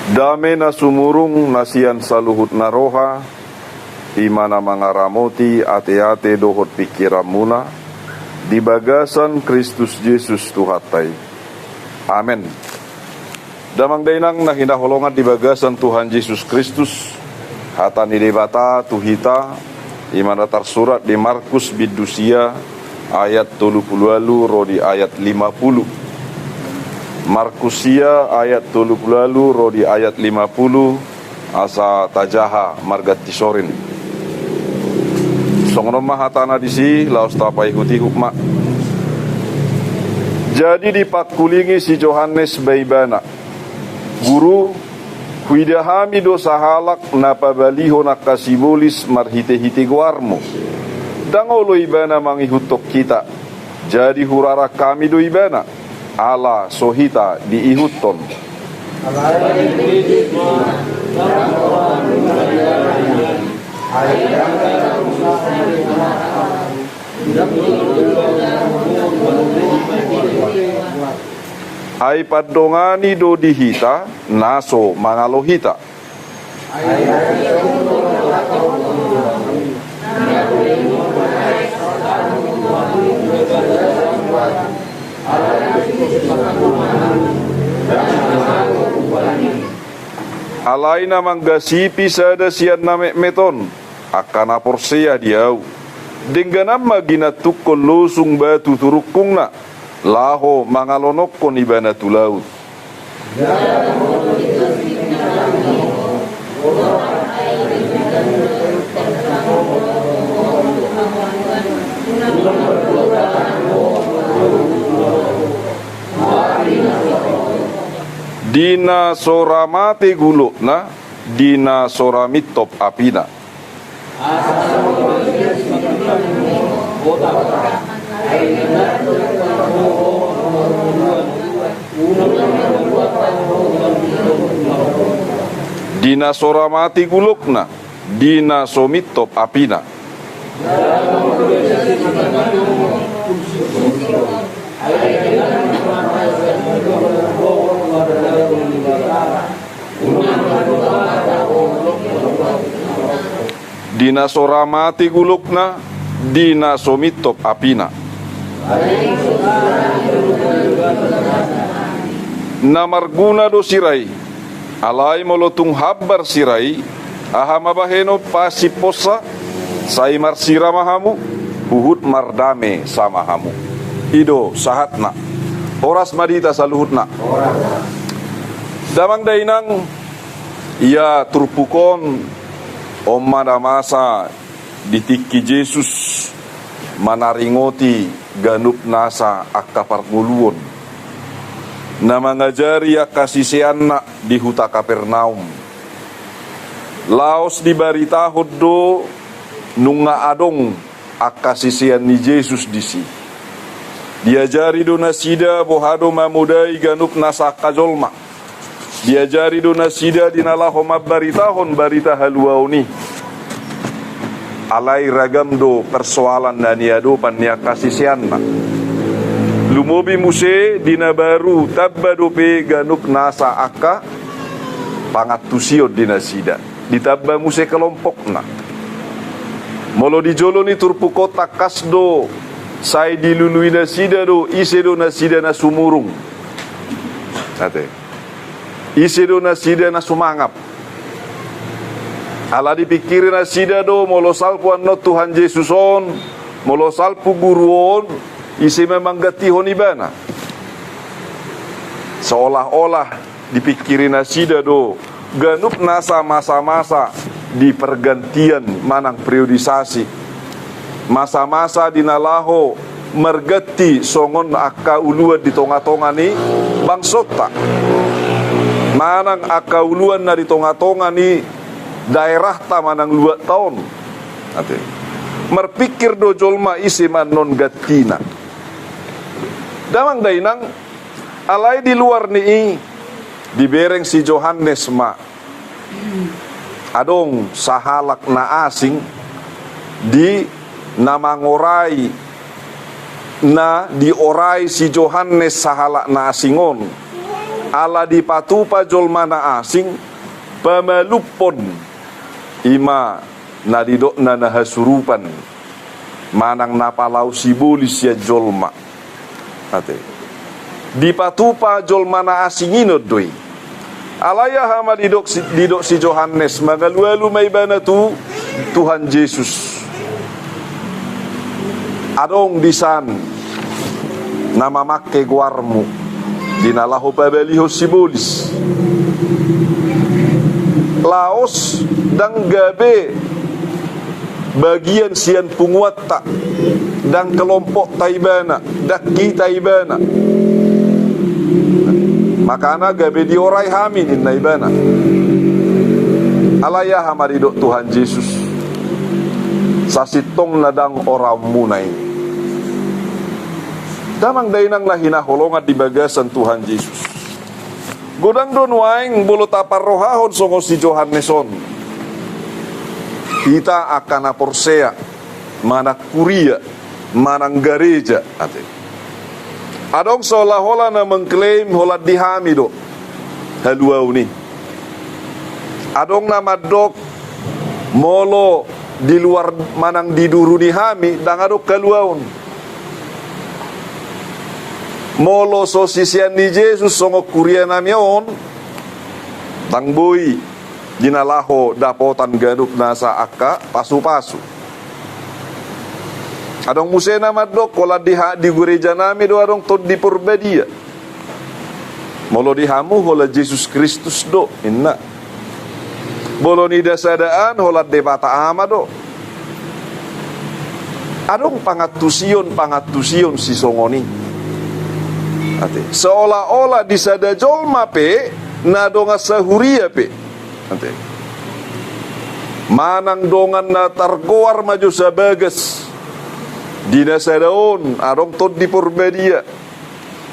Dame na sumurung nasian saluhut na roha, imana mga ramoti ate-ate dohot pikiran muna, di bagasan Kristus Yesus Tuhatay. Amen. Damang dainang na hinaholongan di bagasan Tuhan Yesus Kristus, hata ni debata tuhita, imana tersurat di Markus bidusia ayat 30 rodi ayat 50. Markusia ayat 30 rodi ayat 50 asa tajaha margat tisorin. Songono mahatana disi laos tapai huti hukma. Jadi dipakulingi si Johannes baibana. Guru huidahami dosa halak napabaliho nakasibulis marhite-hite guarmo. Dangolo ibana mangihutok kita. Jadi hurara kami do ibana. Ala sohita di ihuton. Ai padongani do dihita naso mangalohita. Alaina manggasipi sada sian name meton akan aporsia diau dengganam magina tukol losung batu turukungna laho mangalonokon ibana tulaut. Dina soramate gulukna, dina soramitop apina. Dina soramati gulukna, dina somitop apina. Dina soramati gulukna, dina somitop apina. Namarguna do sirai, alai molotung habar sirai, ahamabaheno pasiposa, sai marsira mahamu, huhut mardame sama hamu. Ido sahatna, oras madita saluhutna. Damang dainang, ia turpukon, omada masa ditiki Yesus manaringoti ganup nasa akaparnguluon na mangajari akasisianna di huta Kapernaum. Laos dibaritahod do nunga adong akasisian ni Yesus disi. Diajari do nasida bohado mamudai ganup nasa kajolma. Diajari do nasida dinalaho mabaritahon barita haluauni. Alai ragam do persoalan naniado panya kasisianna. Lumobi muse dina baru tabba dope ganuk nasa aka pangatusio dina sida. Ditabba muse kelompokna. Molo dijolo ni turpu kota kasdo sai dilului nasida do ise do nasida na sumurung. Ate. Ise do nasida na sumangap. Ala dipikirin nasida do molo salpu anno Tuhan Yesuson, molo salpu guruon, isi memang gatihon ibana. Seolah-olah dipikirin nasida do ganup nasa masa-masa di pergantian manang periodisasi. Masa-masa dinalaho mergati songon aka uluan di tonga-tonga ni bangsota. Manang aka uluan na di tonga-tonga ni daerah tamanang luat tahun. Ate. Merpikir do jolma isi manon gatina. Damang dainang alai di luar ni dibereng si Johannes ma. Adong sahalak na asing di namangorai na diorai si Johannes sahalak na asingon. ala dipatupa jolmana asing pamalupon ima nadidok na nahasurupan manang napalau sibulis ya jolma ate dipatupa jolmana asing inodoi alaya hama didok si Johannes magalualu may banatu Tuhan Yesus adong disan nama makke guarmu dinalaho pabaliho sibulis laos dan gabe bagian sian punguatta dan kelompok taibana daki taibana makana gabe diorai hamin naibana alaya hamaridok Tuhan Yesus sasitong ladang orang munai damang dainang lahina holongat di bagasan Tuhan Yesus godang don waing bolo tapar rohahon songo si Johanneson kita akan aporsea mana kuria manang gereja ate adong seolah-olah na mengklaim holat dihamido haluau ni adong nama dok molo di luar manang diduru dihami dang adok kaluaun molo sosisian ni Yesus songo kuria namion tang boy dinalaho dapotan ganup nasa akka pasu-pasu adong musena madok kola di gereja nami do adong tod di purbadia molo dihamu hola Yesus Kristus do inna bolo ni dasadaan hola debata amado adong pangatusion si songoni ate seolah-olah disada jolma pe nadonga sahuria pe ate manang dongan na targoar maju sabagas dinasadaon arong tod di purbadia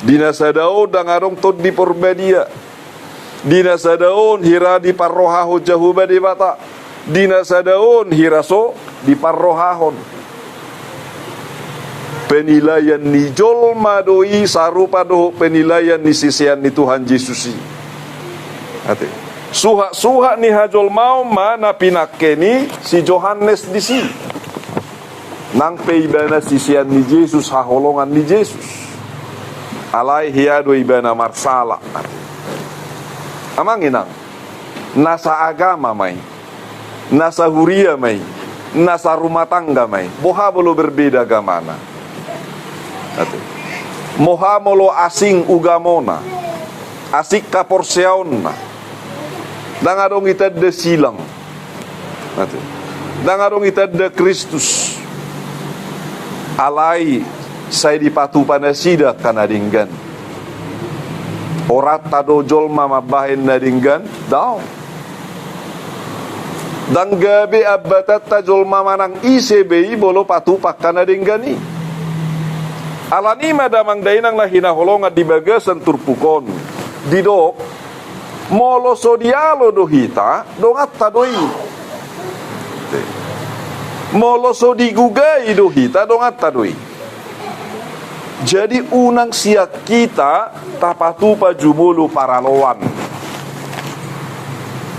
dinasadaon dang arong tod di purbadia dinasadaon hira di parrohaho jahuba di bata dinasadaon hiraso di parrohahon penilaian ni jolma doi sarupa do penilaian ni sisian ni Tuhan Yesus ate suha ni hajol mau mana pinakeni si Johannes di si nang peibana sisian ni Yesus haholongan ni Yesus alai hiado ibana marsala amang inang nasa agama mai nasa huria mai nasa rumah tangga mai boha bolo berbeda gamana moha molo asing ugamona asik kaporseaonna dang adong itad de silang dang adong itad de Kristus alai say dipatu panasida kanadinggan orat tado jolma mabahin nadinggan daw dang gabi abatat ta jolma manang isebei bolo patu pakkanadinggani alani madamang dainang lahina holongat di bagasan turpukon didok molo sodialo dohita dongat tadoi molo sodigugai dohita dongat tadoi jadi unang siak kita tapatupa jumulu paraloan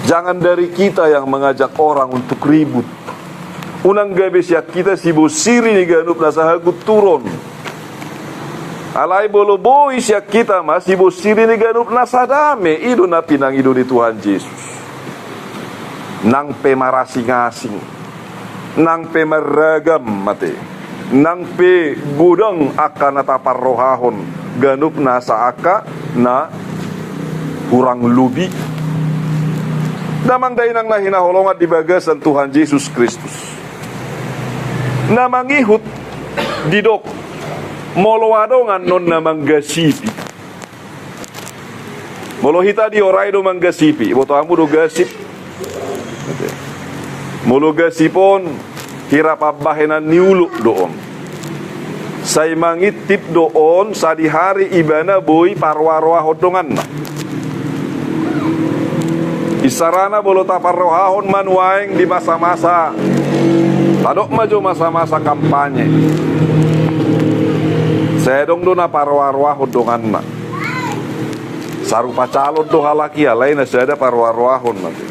jangan dari kita yang mengajak orang untuk ribut unang gabe siak kita sibosiri ni ganup nasahagut turun alai bolo boy siak kita masih bosiri ni ganup nasadame ido na pinang ido di Tuhan Yesus nang pemarasi ngasing nang pemaragam mate nang pe gudang akan natapar rohahon ganup nasa aka na kurang lubi namang dainang lahina holongat di bagasan Tuhan Yesus Kristus namang ihut didok molo adongan non namang gasipi molo hita di orai do manggasipi boto amu do gasip molo gasipon hirap abahenan niuluk doon say mangitip doon sa di hari ibana boy parwarwa hodongan na isarana bolo taparrohahon manuaing di masa-masa tadok maju masa-masa kampanye saya dong do na parwarwa hodongan na Sarupa calon do halaki alai na sada parwarwahon nanti.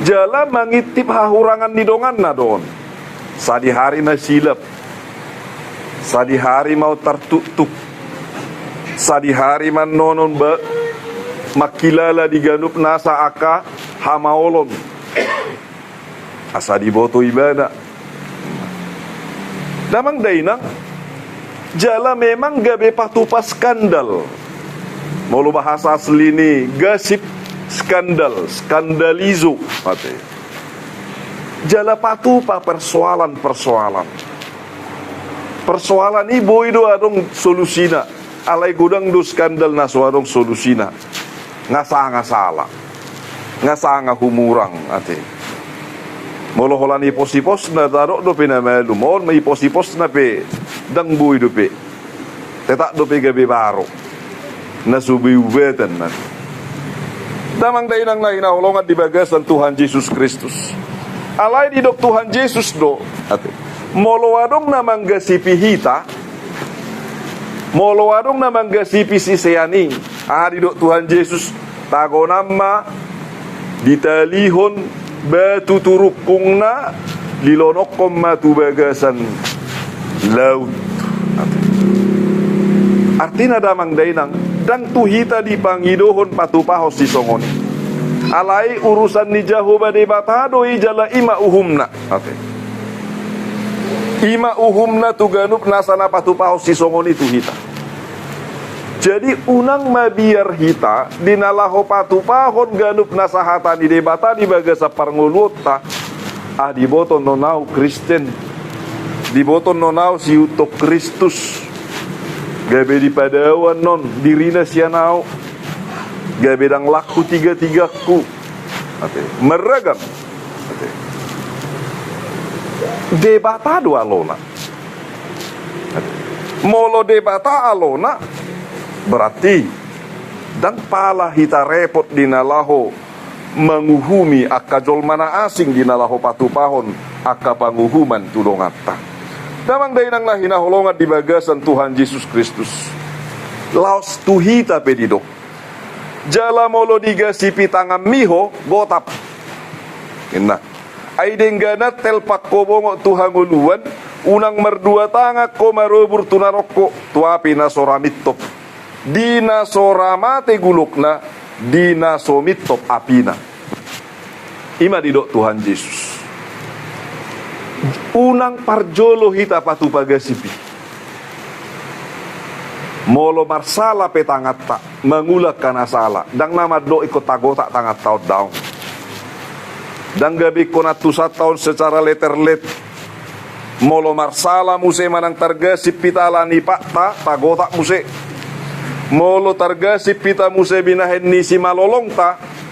Jala mangitip hahurangan di dongan na doon. Sadi hari na silap. Sadi hari mau tertutup. Sadi hari man nonon ba makilala di ganup nasa aka hamaolon. Asa di boto ibadah. Namang dainang jala memang gabe patupas skandal. Mau bahasa asli ni gasip skandal, skandalizo mate. Jala patupa persoalan-persoalan. Persoalan ni boy do adong solusina. Alai gudang do skandal na so adong solusina. Ngasa salah. Ngasa humurang ate. Molo holan ipos-ipos na tarok do pinamalu. Mohon may ipos-ipos na pe dang buhay do pe. Tetak do pe gabi baro. Na subiubetan na. Damang dahi nang nahinahulungan di bagasan Tuhan Yesus Kristus. Alay di dok Tuhan Yesus do. Ate. Molo adong namang gasipi hita. Molo adong namang gasipi siseyani. Di dok Tuhan Yesus. Tago nama ditalihon batu turukungna lilonokom matu bagasan laut. Artinya damang dainang dan tuhita di pangidohon patupahos si songoni. Alai urusan ni jahoba de batado ijala ima uhumna. Ima uhumna tuganup nasana patupahos si songoni tuhita. Jadi unang mabiar hita dinalaho patupahon ganup nasahata di debata di bagasa parnguluta diboto nonau Kristen diboto nonau si utok Kristus gabe di padawan non dirina sianau gabe dang laku tiga-tigaku meragam debata dua alona molo debata alona berarti dan pala hita repot dinalaho menguhumi akajol mana asing dinalaho patupahon aka panguhuman tulongata. Damang dainang lahina holongat di bagasan Tuhan Yesus Kristus. Laos tuhita pedidok. Jala molo digasipi tangan miho gotap. Inna. Aidenggana telpak kobongo Tuhan uluan unang merdua tangak ko marubur tunaroko tuapi nasoramitop. Dina soramate gulukna dina somitop apina. Ima didok Tuhan Yesus. Unang parjolo hita patu pagasipi. Molo marsala petangat tak mengulak kana sala. Dang nama do ikut tagota tangat taut daun. Dang gabi konatu tahun secara letter-let. Molo marsala muse manang targasip pitala ni pakta tagota muse. Molo targasip pita muse binahen ni si malolong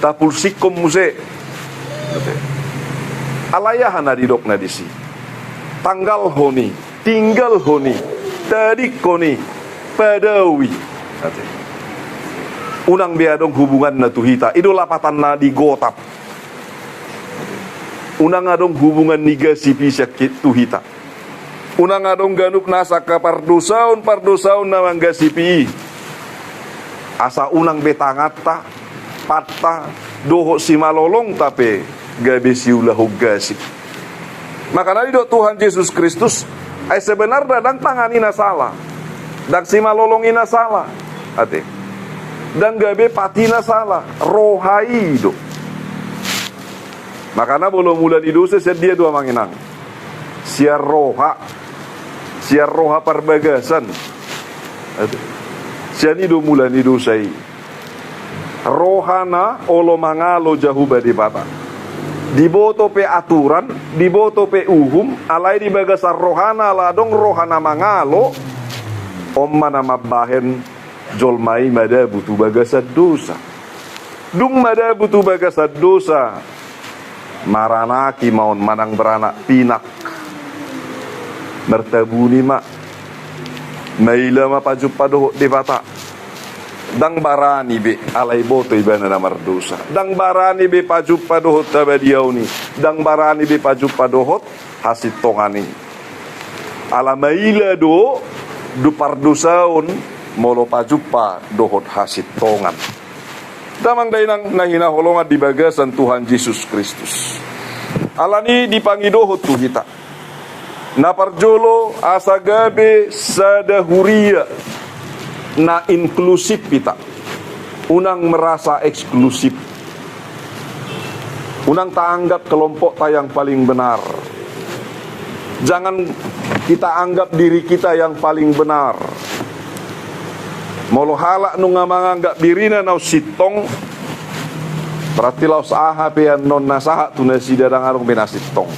tapul sikom muse. Alayahan na didok na disi. Tanggal honi, tinggal honi, tadik honi, padawi. Unang biadong hubungan na tuhita, idolapatan na di gotap. Unang adong hubungan ni gasipi sakit tuhita. Unang adong ganup nasa kapardusaun na manggasipi. Asa unang betangata patta doho si malolong tapi gabe si ulahu gasip. Maka nari do Tuhan Yesus Kristus ay sebenarnya dang tangani na salah. Dang si malolong ina salah. Ate. Dan gabe pati na salah. Rohai do. Maka na belum mula di dosa dia dua manginang. Siar roha perbagasan. Ate. Siani do mula ni dosai. Rohana olo mangalo jahuba di bata. Diboto pe aturan, diboto pe uhum, alai di bagasar rohana ladong rohana mangalo, mana mabahen jolmai mada butuh bagasar dosa. Dung mada butuh bagasar dosa. Maranaki maun manang beranak pinak. Mertabuni mak. Maila mapaju padoh di bata. Dang barani be alai boto ibana na mardosa. Dang barani be paju padohot tabadiauni. Dang barani be paju padohot hasit tongani. Ala maila do du pardosaun molo pajupa dohot hasit tongan. Damang dainang nahinaholongan di bagasan Tuhan Yesus Kristus. Alani dipangidohot tu kita. Naparjolo asa gabe sadahuria na inklusif kita. Unang merasa eksklusif. Unang tak anggap kelompok ta yang paling benar. Jangan kita anggap diri kita yang paling benar. Molo halak nunga menganggap dirina nau sitong, berarti laus aha pean non nasaha tunasi dadang arung penasitong.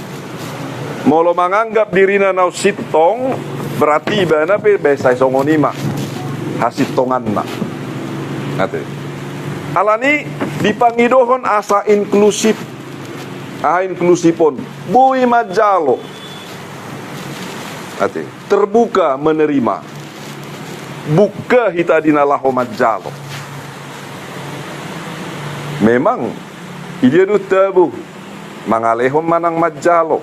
Molo menganggap dirina nau sitong, berarti ibana pe besai songonima hasitongan na. Ngate. Alani dipangidohon asa inklusif. Inklusipon bui majalo. Ngate. Terbuka menerima. Buka hita dinalaho majalo. Memang idia du tabu mangalehon manang majalo.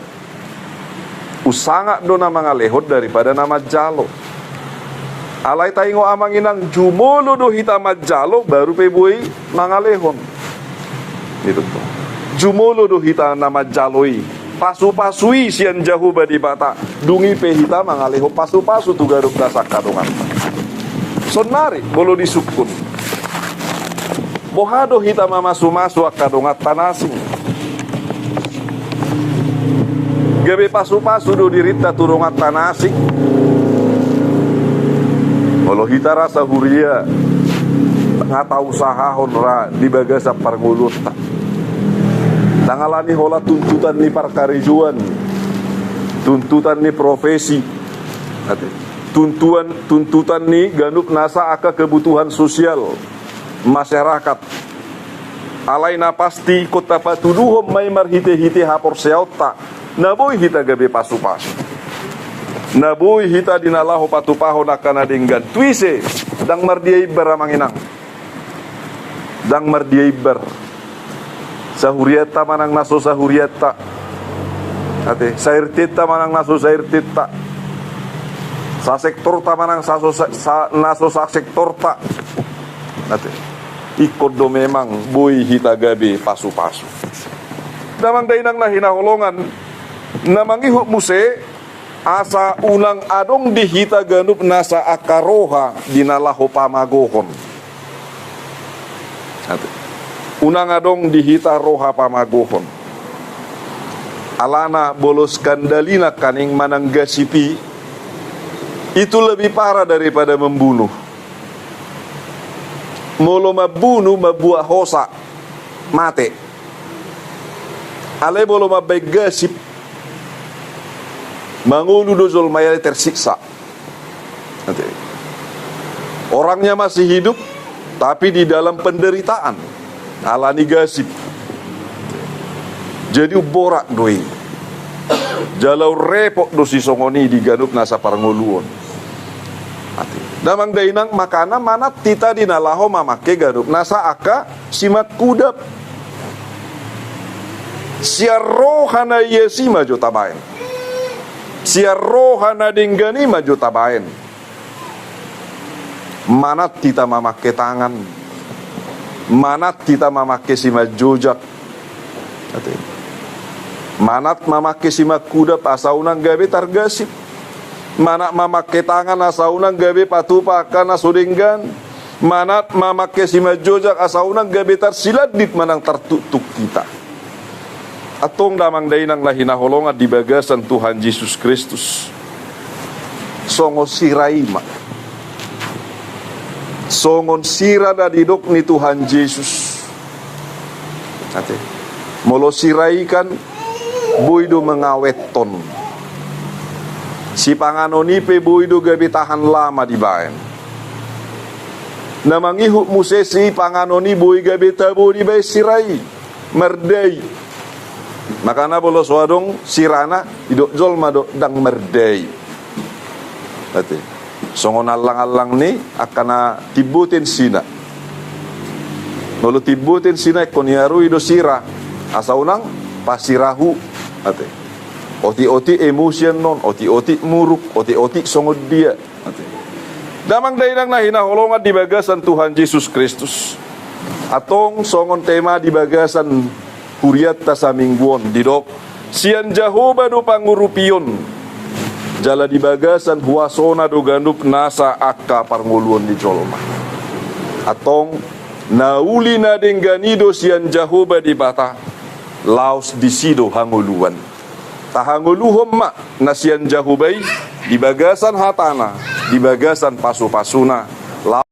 Usanga dona mangalehon daripada nama jalo. Alai taingo amanginang jumolo do hita majalo baru pebui mangalehon. Itu tuh. Jumolo do hita nama jaloi. Pasu-pasui sian jahu badi bata. Dungi pe hita mangalehon pasu-pasu tu garuk dasak kadongan. Sonari bolo disukun. Bohado hita mamasu-masu akadongat tanasing. Gabe pasu-pasu do dirita turungat tanasing. Bolo hita rasa huria. Ngata usaha honra di bagasa parnguluta. Tangalani hola tuntutan ni parkarijuan. Tuntutan ni profesi. Tuntutan ni ganuk nasa aka kebutuhan sosial masyarakat. Alaina pasti kota patuduhom may marhite-hite hapor seauta. Naboy hita gabe pasu-pasu. Naboy hita dinalaho patupaho nakana dinggan. Tuise dang mardiay baramanginang. Dang mardiay bar. Sahurieta manang naso sahurieta. Ate sairtita manang naso sairtita. Sa sektor ta manang naso sa sektor ta. Nate. Ikod do memang boy hita gabi pasu-pasu. Damang dainang nahinaholongan namangihuk muse asa unang adong di hita ganup nasa akaroha dinalaho pamagohon. Nate. Unang adong di hita roha pamagohon. Alana bolos kandalina kaning mananggasipi. Itu lebih parah daripada membunuh. Molo mabunuh mabuah hosa mate. Ale bolo mabaik gasip mangulu dozol mayale tersiksa. Nanti. Orangnya masih hidup tapi di dalam penderitaan. Alani gasip. Jadi borak doi. Jalau repot dosi songoni di ganup nasa parnguluon. Damang dainang makana manat tita dinalaho mamake ganup nasa aka simat kudap. Siar rohana yesi maju tabain. Siar rohana dinggani maju tabain. Manat tita mamake tangan. Manat tita mamake simat jojak. Manat mamake simat kudap asaunang gabe targasip. Manat mamake tangan asaunang gabe patupa kana sudenggan. Manat mamake simat jojak asaunang gabe tarsiladit manang tertutuk kita. Atong damang dainang lahinaholongan di bagasan Tuhan Yesus Kristus. Songo siraima. Songon sira dadidok ni Tuhan Yesus. Ate. Molo siraikan boydo mengaweton. Si panganoni pe boydo gabi tahan lama di baen. Namangihuk musesi panganoni boy gabi tabo di bae sirai. Merdei. Makana bolos wadong sirana idok jol madok dang merdei. Ate. Songon alang-alang ni akana tibutin sina. Molo tibutin sina koniaru ido sira. Asaunang pasirahu ate. Oti-oti emotion non, oti-oti muruk, oti-oti songod dia ate. Damang dainang na hinaholongan di bagasan Tuhan Yesus Kristus. Atong songon tema di bagasan huriat ta sa mingguon didok sian Jehovah do pangurupion. Jala di bagasan huasona do gandup nasa akka parnguluon di jolma. Atong nauli na dengganido sian Jehovah di bata laos di sido hanguluan. Tahanguluhom ma na sian Jehovah di bagasan hatana, di bagasan pasu-pasuna